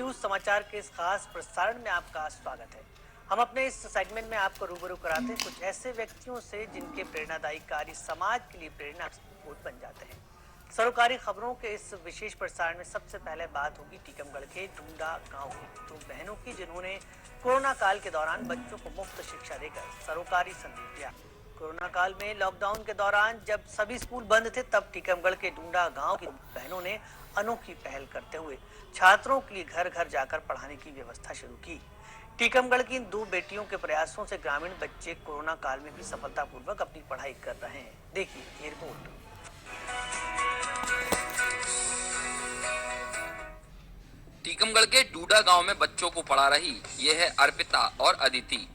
News समाचार के इस खास प्रसारण में आपका स्वागत है। हम अपने इस सेगमेंट में आपको रूबरू कराते हैं कुछ ऐसे व्यक्तियों से जिनके प्रेरणादायी कार्य समाज के लिए प्रेरणा स्रोत बन जाते हैं। सरोकारी खबरों के इस विशेष प्रसारण में सबसे पहले बात होगी टीकमगढ़ के ढूंढा गांव की दो बहनों की, जिन्होंने कोरोना काल के दौरान बच्चों को मुफ्त शिक्षा देकर सरोकारी संदेश दिया। कोरोना काल में लॉकडाउन के दौरान जब सभी स्कूल बंद थे, तब टीकमगढ़ के ढूंढा गांव की बहनों ने अनोखी पहल करते हुए छात्रों के लिए घर घर जाकर पढ़ाने की व्यवस्था शुरू की। टीकमगढ़ की इन दो बेटियों के प्रयासों से ग्रामीण बच्चे कोरोना काल में भी सफलतापूर्वक अपनी पढ़ाई कर रहे हैं। देखिए ये रिपोर्ट। टीकमगढ़ के डूडा गांव में बच्चों को पढ़ा रही ये है अर्पिता और अदिति।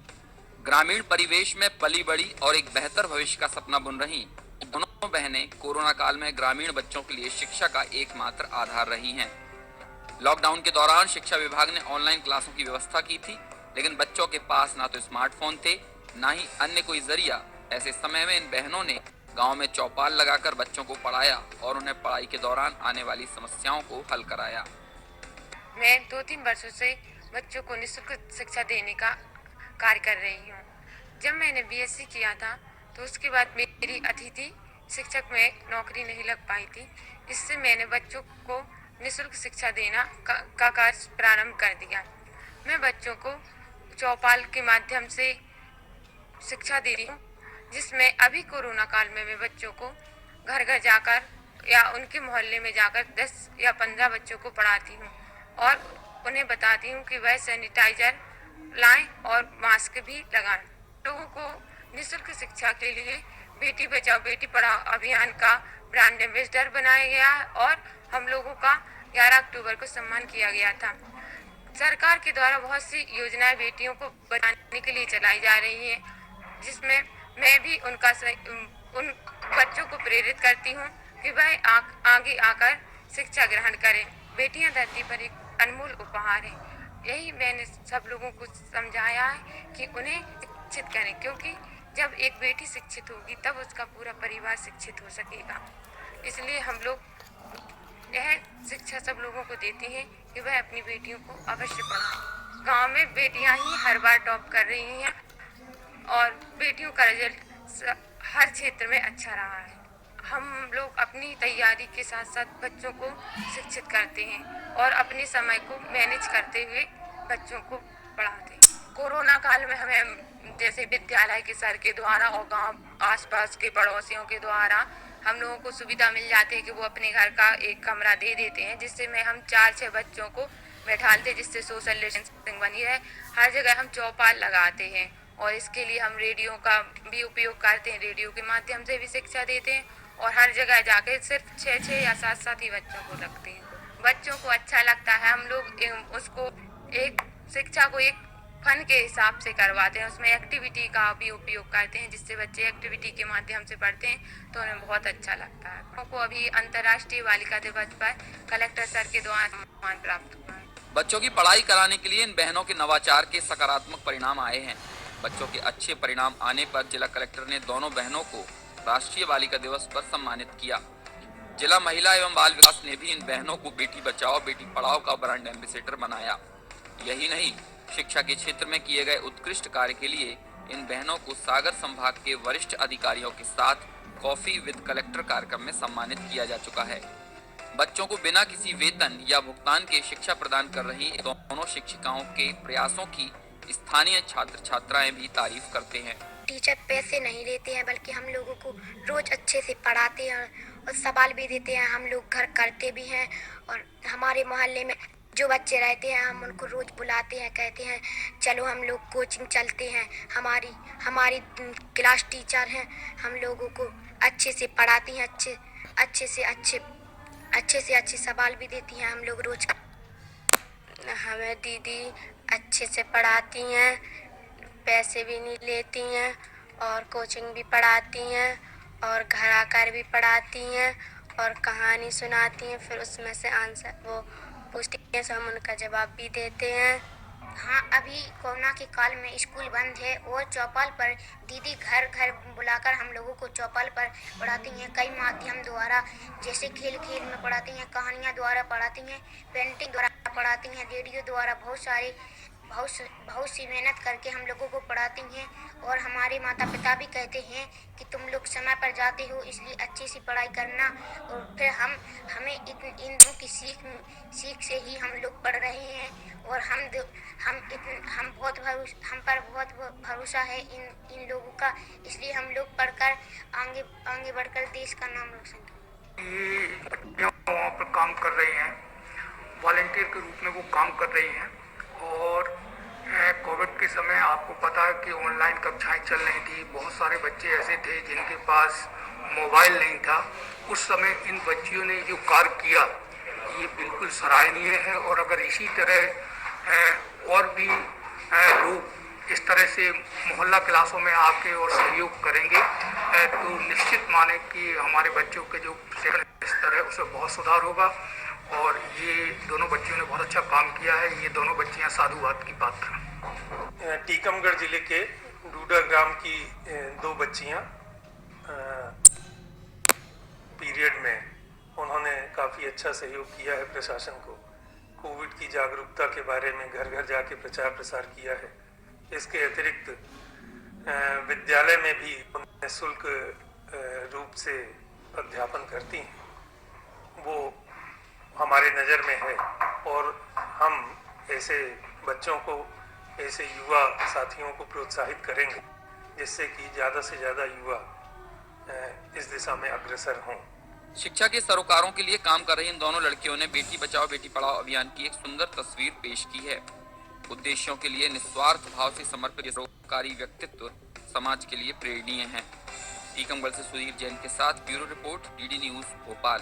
ग्रामीण परिवेश में पली बड़ी और एक बेहतर भविष्य का सपना बुन रही दोनों बहनें कोरोना काल में ग्रामीण बच्चों के लिए शिक्षा का एकमात्र आधार रही हैं। लॉकडाउन के दौरान शिक्षा विभाग ने ऑनलाइन क्लासों की व्यवस्था की थी, लेकिन बच्चों के पास ना तो स्मार्टफोन थे, ना ही अन्य कोई जरिया। ऐसे समय में इन बहनों ने गांव में चौपाल लगाकर बच्चों को पढ़ाया और उन्हें पढ़ाई के दौरान आने वाली समस्याओं को हल कराया। मैं 2-3 वर्षों से बच्चों को निःशुल्क शिक्षा देने का कार्य कर रही हूँ। जब मैंने बीएससी किया था तो उसके बाद मेरी अतिथि शिक्षक में नौकरी नहीं लग पाई थी। इससे मैंने बच्चों को निःशुल्क शिक्षा देना का कार्य प्रारंभ कर दिया। मैं बच्चों को चौपाल के माध्यम से शिक्षा दे रही हूँ, जिसमें अभी कोरोना काल में मैं बच्चों को घर घर जाकर या उनके मोहल्ले में जाकर 10 या 15 बच्चों को पढ़ाती हूँ और उन्हें बताती हूँ कि वह सैनिटाइजर लाएं और मास्क भी लगाएं। लोगों को निःशुल्क शिक्षा के लिए बेटी बचाओ बेटी पढ़ाओ अभियान का ब्रांड एम्बेसडर बनाया गया और हम लोगों का 11 अक्टूबर को सम्मान किया गया था। सरकार के द्वारा बहुत सी योजनाएं बेटियों को बचाने के लिए चलाई जा रही हैं, जिसमें मैं भी उन बच्चों को प्रेरित करती हूँ कि वह आगे आकर शिक्षा ग्रहण करें। बेटियां धरती पर एक अनमोल उपहार है। यही मैंने सब लोगों को समझाया है कि उन्हें शिक्षित करें, क्योंकि जब एक बेटी शिक्षित होगी तब उसका पूरा परिवार शिक्षित हो सकेगा। इसलिए हम लोग यह शिक्षा सब लोगों को देते हैं कि वह अपनी बेटियों को अवश्य पढ़ाएं। गांव में बेटियां ही हर बार टॉप कर रही हैं और बेटियों का रिजल्ट हर क्षेत्र में अच्छा रहा है। हम लोग अपनी तैयारी के साथ साथ बच्चों को शिक्षित करते हैं और अपने समय को मैनेज करते हुए बच्चों को पढ़ाते हैं। कोरोना काल में हमें जैसे विद्यालय के सर के द्वारा और गांव आसपास के पड़ोसियों के द्वारा हम लोगों को सुविधा मिल जाती है कि वो अपने घर का एक कमरा दे देते हैं, जिससे में हम 4-6 बच्चों को बैठाते हैं, जिससे सोशल डिस्टेंसिंग बनी रहे। हर जगह हम चौपाल लगाते हैं और इसके लिए हम रेडियो का भी उपयोग करते हैं। रेडियो के माध्यम से भी शिक्षा देते हैं और हर जगह जाके सिर्फ 6-6 या 7-7 ही बच्चों को रखते हैं। बच्चों को अच्छा लगता है। हम लोग उसको एक शिक्षा को एक फन के हिसाब से करवाते हैं, उसमें एक्टिविटी का भी उपयोग करते हैं, जिससे बच्चे एक्टिविटी के माध्यम से पढ़ते हैं तो उन्हें बहुत अच्छा लगता है। उनको अभी अंतर्राष्ट्रीय बालिका दिवस पर कलेक्टर सर के द्वारा सम्मान प्राप्त हुआ है। बच्चों की पढ़ाई कराने के लिए इन बहनों के नवाचार के सकारात्मक परिणाम आए हैं। बच्चों के अच्छे परिणाम आने पर जिला कलेक्टर ने दोनों बहनों को राष्ट्रीय बालिका दिवस पर सम्मानित किया। जिला महिला एवं बाल विकास ने भी इन बहनों को बेटी बचाओ बेटी पढ़ाओ का ब्रांड एम्बेसडर बनाया। यही नहीं, शिक्षा के क्षेत्र में किए गए उत्कृष्ट कार्य के लिए इन बहनों को सागर संभाग के वरिष्ठ अधिकारियों के साथ कॉफी विद कलेक्टर कार्यक्रम में सम्मानित किया जा चुका है। बच्चों को बिना किसी वेतन या भुगतान के शिक्षा प्रदान कर रही दोनों शिक्षिकाओं के प्रयासों की स्थानीय छात्र छात्राएं भी तारीफ करते हैं। टीचर पैसे नहीं लेते हैं, बल्कि हम लोगों को रोज अच्छे से पढ़ाते हैं और सवाल भी देते हैं। हम लोग घर करते भी हैं और हमारे मोहल्ले में जो बच्चे रहते हैं हम उनको रोज बुलाते हैं, कहते हैं चलो हम लोग कोचिंग चलते हैं। हमारी क्लास टीचर हैं, हम लोगों को अच्छे से पढ़ाती हैं, अच्छे से अच्छे सवाल भी देती हैं। हम लोग रोज हमें दीदी अच्छे से पढ़ाती हैं, पैसे भी नहीं लेती हैं और कोचिंग भी पढ़ाती हैं और घर आकर भी पढ़ाती हैं और कहानी सुनाती हैं। फिर उसमें से आंसर वो पूछती हैं तो हम उनका जवाब भी देते हैं। हाँ, अभी कोरोना के काल में स्कूल बंद है और चौपाल पर दीदी घर घर बुलाकर हम लोगों को चौपाल पर पढ़ाती हैं कई माध्यम द्वारा, जैसे खेल खेल में पढ़ाती हैं, कहानियाँ द्वारा पढ़ाती हैं, पेंटिंग द्वारा पढ़ाती हैं, रेडियो द्वारा बहुत सी मेहनत करके हम लोगों को पढ़ाती हैं। और हमारे माता पिता भी कहते हैं कि तुम लोग समय पर जाते हो इसलिए अच्छी सी पढ़ाई करना। और फिर हमें इन दोनों की सीख से ही हम लोग पढ़ रहे हैं और हम पर बहुत भरोसा है इन लोगों का, इसलिए हम लोग पढ़कर आगे बढ़कर देश का नाम रोशन करें। ये वहाँ पर काम कर रही हैं, वॉलंटियर के रूप में वो काम कर रही हैं। और कोविड के समय आपको पता है कि ऑनलाइन कक्षाएं चल रही थी, बहुत सारे बच्चे ऐसे थे जिनके पास मोबाइल नहीं था। उस समय इन बच्चियों ने जो कार्य किया ये बिल्कुल सराहनीय है। और अगर इसी तरह और भी लोग इस तरह से मोहल्ला क्लासों में आके और सहयोग करेंगे तो निश्चित माने कि हमारे बच्चों के जो शिक्षण स्तर है उसमें बहुत सुधार होगा। और ये दोनों बच्चियों ने बहुत अच्छा काम किया है। ये दोनों बच्चियां साधुवाद की बात करें। टीकमगढ़ जिले के डूडा ग्राम की दो बच्चियां पीरियड में उन्होंने काफ़ी अच्छा सहयोग किया है प्रशासन को। कोविड की जागरूकता के बारे में घर घर जाके प्रचार प्रसार किया है। इसके अतिरिक्त विद्यालय में भी निःशुल्क रूप से अध्यापन करती हैं, वो हमारे नज़र में है। और हम ऐसे बच्चों को, ऐसे युवा साथियों को प्रोत्साहित करेंगे जिससे कि ज़्यादा से ज़्यादा युवा इस दिशा में अग्रसर हों। शिक्षा के सरोकारों के लिए काम कर रही इन दोनों लड़कियों ने बेटी बचाओ बेटी पढ़ाओ अभियान की एक सुंदर तस्वीर पेश की है। उद्देश्यों के लिए निस्वार्थ भाव से समर्पित ये परोपकारी व्यक्तित्व समाज के लिए प्रेरणीय हैं। टीकमगढ़ से सुधीर जैन के साथ bureau report, DD news Bhopal.